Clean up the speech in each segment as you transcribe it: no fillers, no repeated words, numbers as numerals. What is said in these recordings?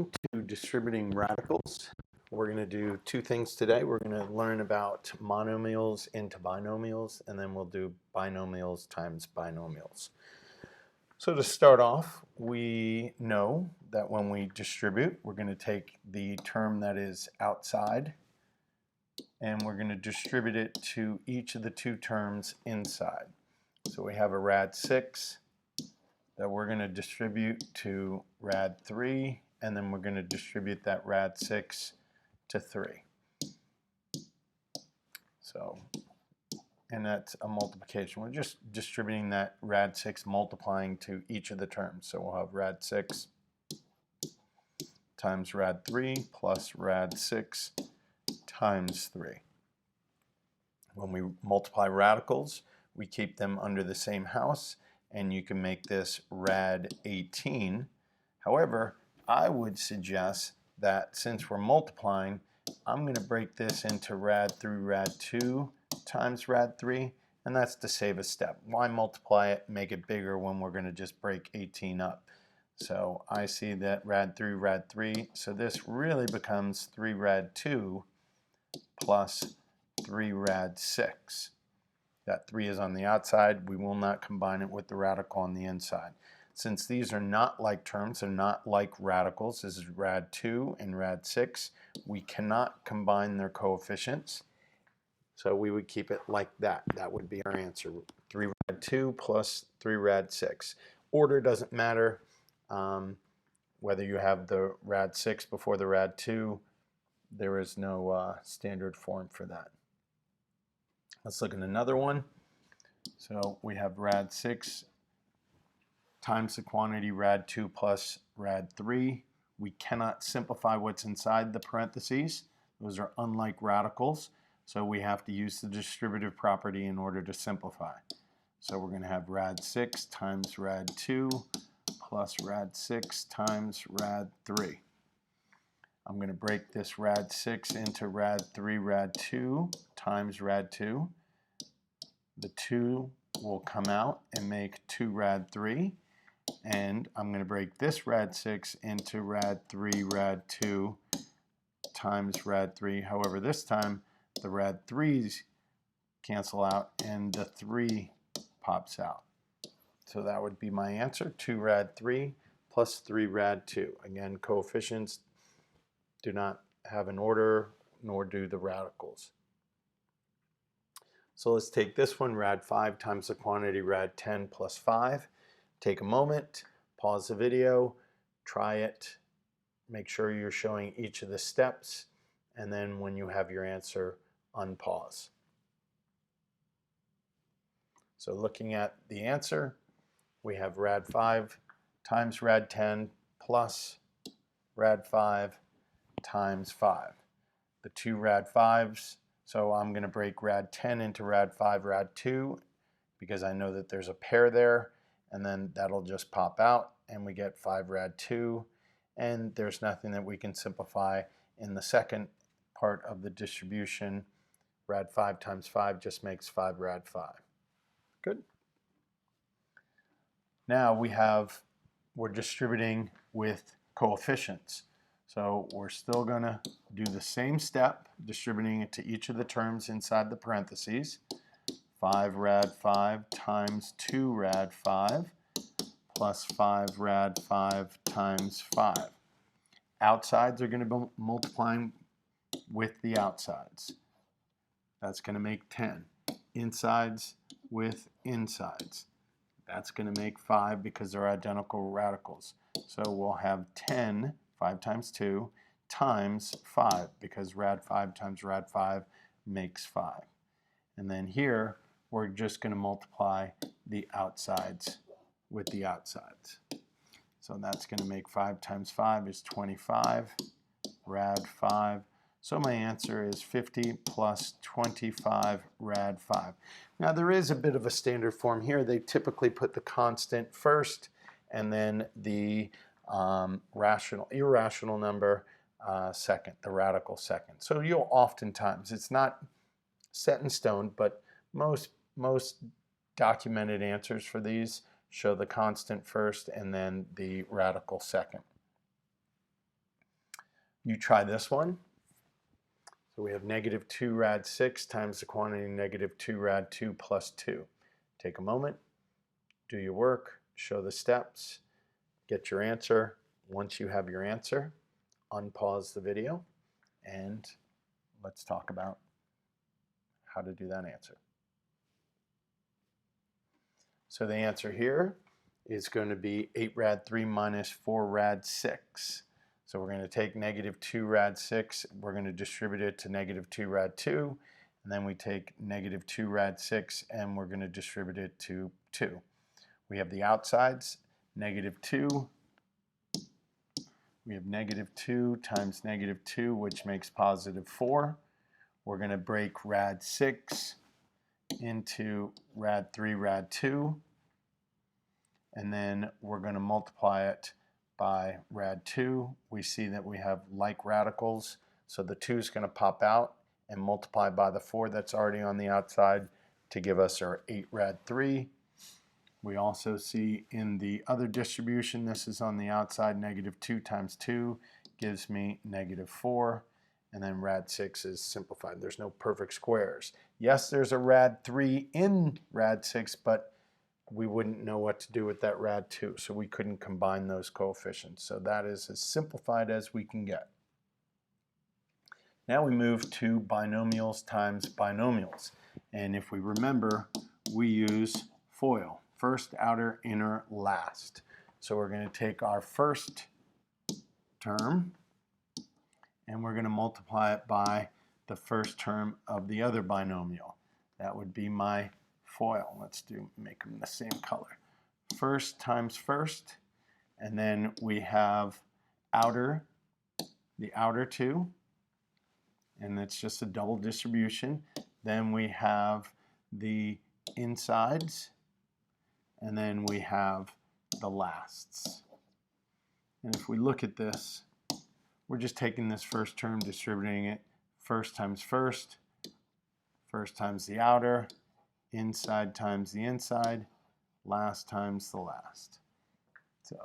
welcome to Distributing Radicals. We're going to do two things today. We're going to learn about monomials into binomials, and then we'll do binomials times binomials. So to start off, we know that when we distribute, we're going to take the term that is outside, and we're going to distribute it to each of the two terms inside. So we have a rad 6 that we're going to distribute to rad 3, and then we're going to distribute that rad 6 to 3. So, and that's a multiplication. We're just distributing that rad 6 multiplying to each of the terms. So we'll have rad 6 times rad 3 plus rad 6 times 3. When we multiply radicals, we keep them under the same house, and you can make this rad 18. However, I would suggest that since we're multiplying, I'm going to break this into rad through rad 2 times rad 3, and that's to save a step. Why multiply it, make it bigger when we're going to just break 18 up? So I see that rad through rad 3, so this really becomes 3 rad 2 plus 3 rad 6. That 3 is on the outside. We will not combine it with the radical on the inside. Since these are not like terms, they're not like radicals, this is rad 2 and rad 6, we cannot combine their coefficients. So we would keep it like that. That would be our answer. 3 rad 2 plus 3 rad 6. Order doesn't matter. Whether you have the rad 6 before the rad 2, there is no standard form for that. Let's look at another one. So we have rad 6 times the quantity rad 2 plus rad 3. We cannot simplify what's inside the parentheses. Those are unlike radicals. So we have to use the distributive property in order to simplify. So we're going to have rad 6 times rad 2 plus rad 6 times rad 3. I'm going to break this rad 6 into rad 3 rad 2 times rad 2. The 2 will come out and make 2 rad 3. And I'm going to break this rad 6 into rad 3 rad 2 times rad 3. However, this time the rad 3's cancel out and the 3 pops out. So that would be my answer, 2 rad 3 plus 3 rad 2. Again, coefficients do not have an order, nor do the radicals. So let's take this one, rad 5 times the quantity rad 10 plus 5. Take a moment, pause the video, try it, make sure you're showing each of the steps, and then when you have your answer, unpause. So looking at the answer, we have rad 5 times rad 10 plus rad 5 times 5. The 2 rad 5's, so I'm going to break rad 10 into rad 5 rad 2 because I know that there's a pair there, and then that'll just pop out and we get 5 rad 2, and there's nothing that we can simplify in the second part of the distribution. Rad 5 times 5 just makes 5 rad 5. Good. Now we're distributing with coefficients. So we're still going to do the same step, distributing it to each of the terms inside the parentheses. 5 rad 5 times 2 rad 5 plus 5 rad 5 times 5. Outsides are going to be multiplying with the outsides. That's going to make 10. Insides with insides. That's going to make 5 because they're identical radicals. So we'll have 10, 5 times 2, times 5 because rad 5 times rad 5 makes 5. And then here we're just going to multiply the outsides with the outsides. So that's going to make 5 times 5 is 25, rad 5. So my answer is 50 plus 25 rad 5. Now there is a bit of a standard form here. They typically put the constant first and then the irrational number second, the radical second. So you'll oftentimes, it's not set in stone, but most documented answers for these show the constant first and then the radical second. You try this one. So we have negative 2 rad 6 times the quantity negative 2 rad 2 plus 2. Take a moment, do your work, show the steps, get your answer. Once you have your answer, unpause the video, and let's talk about how to do that answer. So the answer here is going to be 8 rad 3 minus 4 rad 6. So we're going to take negative 2 rad 6, we're going to distribute it to negative 2 rad 2, and then we take negative 2 rad 6 and we're going to distribute it to 2. We have the outsides, negative 2. We have negative 2 times negative 2, which makes positive 4. We're going to break rad 6 into rad 3, rad 2, and then we're going to multiply it by rad 2. We see that we have like radicals, so the 2 is going to pop out and multiply by the 4 that's already on the outside to give us our 8 rad 3. We also see in the other distribution, this is on the outside, negative 2 times 2 gives me negative 4, and then rad 6 is simplified. There's no perfect squares. Yes, there's a rad 3 in rad 6, but we wouldn't know what to do with that rad 2, so we couldn't combine those coefficients. So that is as simplified as we can get. Now we move to binomials times binomials. And if we remember, we use FOIL. First, outer, inner, last. So we're going to take our first term and we're going to multiply it by the first term of the other binomial. That would be my FOIL. Let's make them the same color. First times first, and then we have outer, the outer 2, and that's just a double distribution. Then we have the insides, and then we have the lasts. And if we look at this, we're just taking this first term, distributing it first times first, first times the outer, inside times the inside, last times the last. So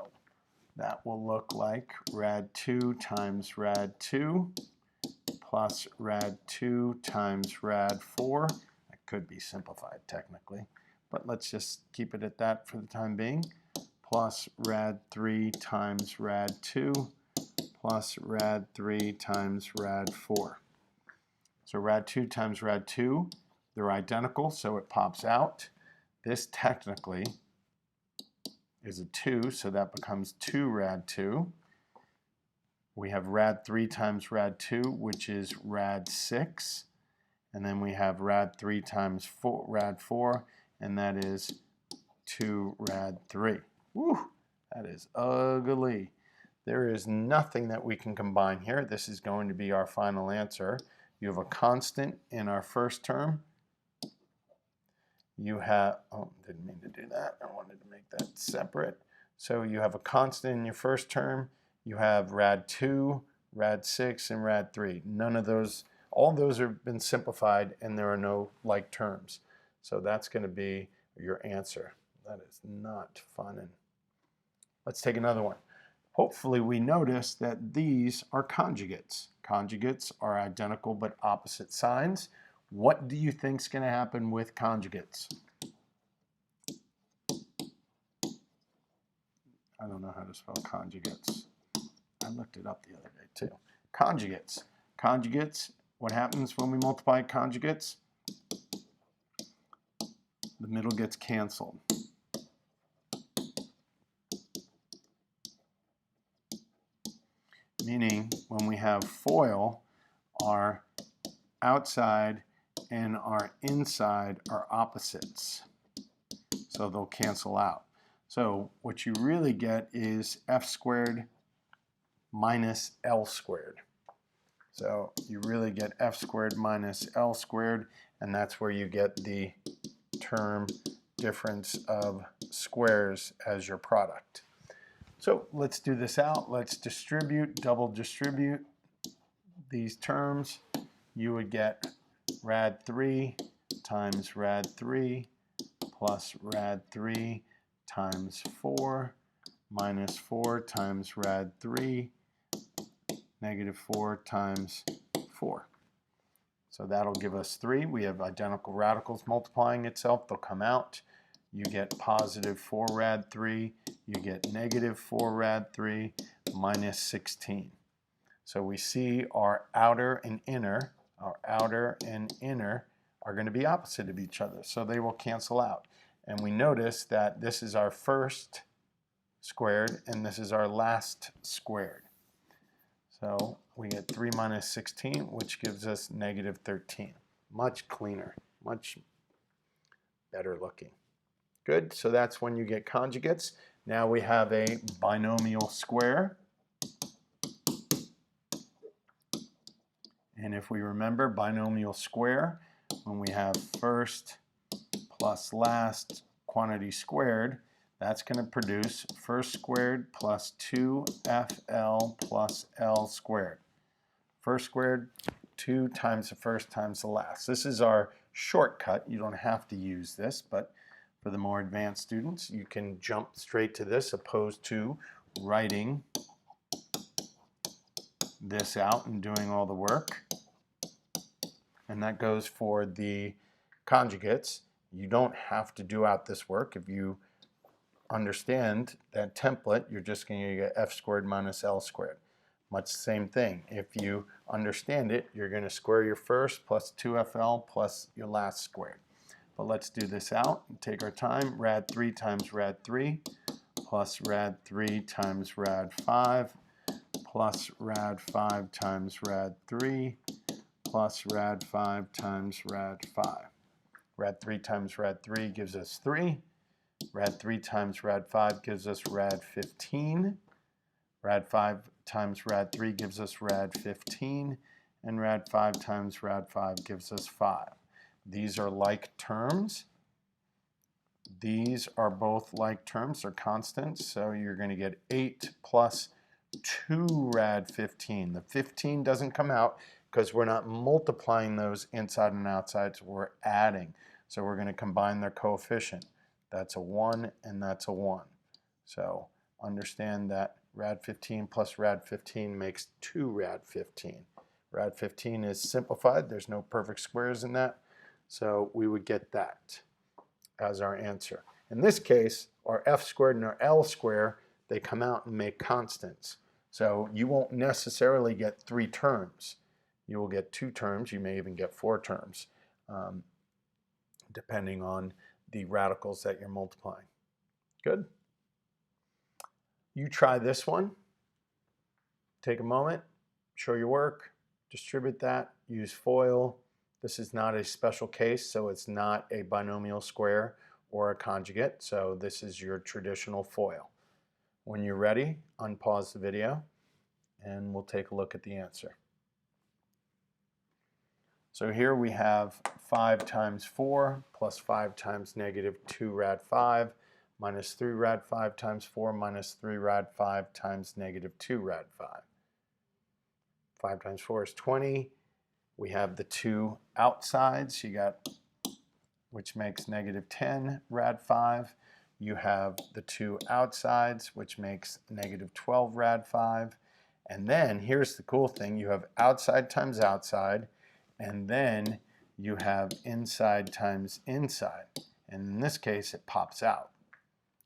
that will look like rad 2 times rad 2 plus rad 2 times rad 4. That could be simplified technically, but let's just keep it at that for the time being, plus rad 3 times rad 2 plus rad 3 times rad 4. So rad 2 times rad 2, they're identical, so it pops out. This technically is a 2, so that becomes 2 rad 2. We have rad 3 times rad 2, which is rad 6. And then we have rad 3 times rad 4, and that is 2 rad 3. Woo, that is ugly. There is nothing that we can combine here. This is going to be our final answer. You have a constant in our first term. You have, oh, didn't mean to do that. I wanted to make that separate. So you have a constant in your first term. You have rad 2, rad 6, and rad 3. None of those, all those have been simplified and there are no like terms. So that's going to be your answer. That is not fun. And let's take another one. Hopefully we notice that these are conjugates. Conjugates are identical but opposite signs. What do you think is going to happen with conjugates? I don't know how to spell conjugates. I looked it up the other day too. Conjugates. Conjugates, what happens when we multiply conjugates? The middle gets canceled. Meaning when we have FOIL, our outside and our inside are opposites. So they'll cancel out. So what you really get is f squared minus L squared. So you really get f squared minus L squared, and that's where you get the term difference of squares as your product. So let's do this out. Let's distribute, double distribute these terms. You would get rad 3 times rad 3 plus rad 3 times 4 minus 4 times rad 3 negative 4 times 4. So that'll give us 3. We have identical radicals multiplying itself. They'll come out. You get positive 4 rad 3. You get negative 4 rad 3 minus 16. So we see our outer and inner are going to be opposite of each other. So they will cancel out. And we notice that this is our first squared and this is our last squared. So we get 3 minus 16, which gives us negative 13. Much cleaner, much better looking. Good, so that's when you get conjugates. Now we have a binomial square. And if we remember binomial square, when we have first plus last quantity squared, that's going to produce first squared plus 2FL plus L squared. First squared, 2 times the first times the last. This is our shortcut. You don't have to use this, but for the more advanced students, you can jump straight to this opposed to writing this out and doing all the work. And that goes for the conjugates. You don't have to do out this work. If you understand that template, you're just going to get f squared minus l squared. Much the same thing. If you understand it, you're going to square your first plus 2FL plus your last squared. But let's do this out and take our time. Rad 3 times rad 3 plus rad 3 times rad 5 plus rad 5 times rad 3 plus rad 5 times rad 5. Rad 3 times rad 3 gives us 3. Rad 3 times rad 5 gives us rad 15. Rad 5 times rad 3 gives us rad 15. And rad 5 times rad 5 gives us 5. These are like terms. These are both like terms, they're constants. So you're going to get 8 plus 2 rad 15. The 15 doesn't come out because we're not multiplying those inside and outside, so we're adding. So we're going to combine their coefficient. That's a 1 and that's a 1. So understand that rad 15 plus rad 15 makes 2 rad 15. Rad 15 is simplified. There's no perfect squares in that. So we would get that as our answer. In this case, our f squared and our l squared, they come out and make constants. So you won't necessarily get 3 terms. You will get 2 terms. You may even get 4 terms, depending on the radicals that you're multiplying. Good. You try this one. Take a moment, show your work, distribute that, use FOIL. This is not a special case, so it's not a binomial square or a conjugate. So this is your traditional FOIL. When you're ready, unpause the video and we'll take a look at the answer. So here we have 5 times 4 plus 5 times negative 2 rad 5 minus 3 rad 5 times 4 minus 3 rad 5 times negative 2 rad 5. 5 times 4 is 20. We have the 2 outsides, which makes negative 10 rad 5. You have the 2 outsides, which makes negative 12 rad 5. And then here's the cool thing, you have outside times outside, and then you have inside times inside. And in this case, it pops out,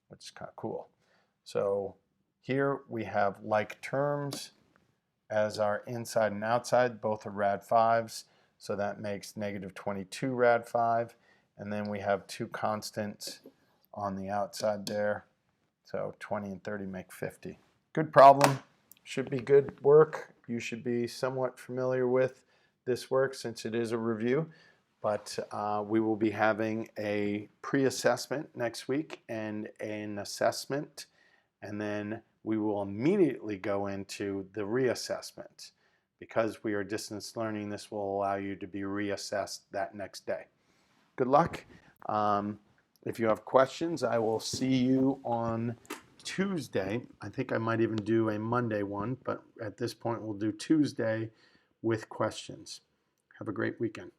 which is kind of cool. So here we have like terms as our inside and outside. Both are rad 5s, so that makes negative 22 rad 5. And then we have 2 constants on the outside there. So 20 and 30 make 50. Good problem. Should be good work. You should be somewhat familiar with this work since it is a review, but we will be having a pre-assessment next week and an assessment, and then we will immediately go into the reassessment. Because we are distance learning, this will allow you to be reassessed that next day. Good luck. If you have questions, I will see you on Tuesday. I think I might even do a Monday one, but at this point we'll do Tuesday with questions. Have a great weekend.